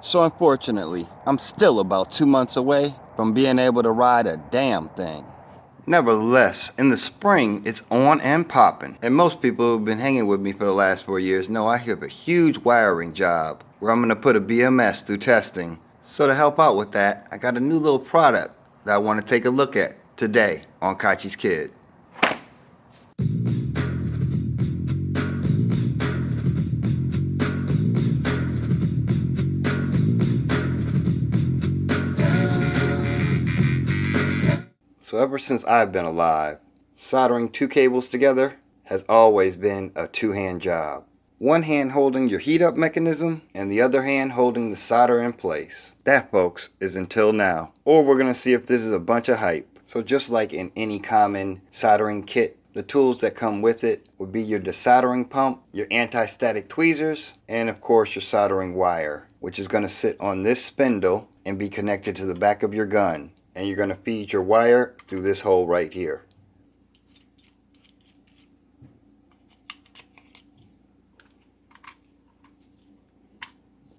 So unfortunately, I'm still about 2 months away from being able to ride a damn thing. Nevertheless, in the spring, it's on and popping. And most people who've been hanging with me for the last 4 years know I have a huge wiring job where I'm going to put a BMS through testing. So to help out with that, I got a new little product that I want to take a look at today on Kachi's Kid. So ever since I've been alive, soldering two cables together has always been a two-hand job. One hand holding your heat up mechanism and the other hand holding the solder in place. That, folks, is until now. Or we're going to see if this is a bunch of hype. So just like in any common soldering kit, the tools that come with it would be your desoldering pump, your anti-static tweezers, and of course your soldering wire, which is going to sit on this spindle and be connected to the back of your gun. And you're going to feed your wire through this hole right here.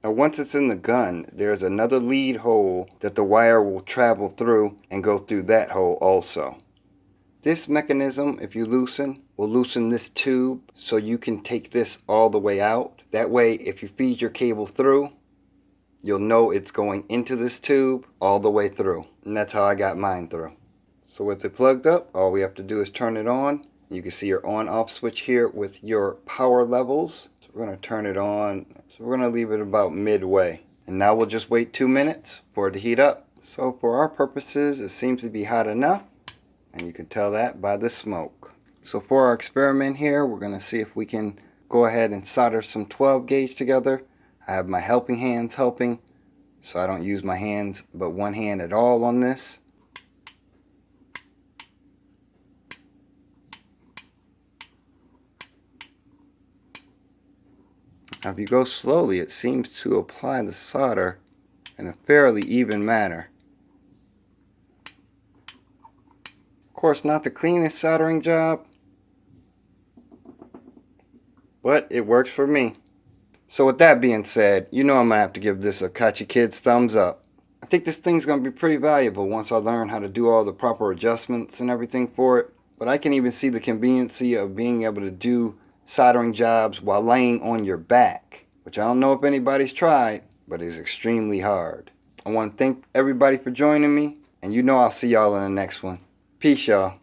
Now once it's in the gun, there's another lead hole that the wire will travel through and go through that hole also. This mechanism, if you loosen, will loosen this tube so you can take this all the way out. That way, if you feed your cable through, you'll know it's going into this tube all the way through. And that's how I got mine through. So with it plugged up, all we have to do is turn it on. You can see your on-off switch here with your power levels. So we're going to turn it on. So we're going to leave it about midway. And now we'll just wait 2 minutes for it to heat up. So for our purposes, it seems to be hot enough. And you can tell that by the smoke. So for our experiment here, we're going to see if we can go ahead and solder some 12 gauge together. I have my helping hands helping, so I don't use my hands but one hand at all on this. Now if you go slowly, it seems to apply the solder in a fairly even manner. Of course, not the cleanest soldering job, but it works for me. So with that being said, you know I'm going to have to give this a Kachi Kids thumbs up. I think this thing's going to be pretty valuable once I learn how to do all the proper adjustments and everything for it. But I can even see the conveniency of being able to do soldering jobs while laying on your back, which I don't know if anybody's tried, but is extremely hard. I want to thank everybody for joining me, and you know I'll see y'all in the next one. Peace, y'all.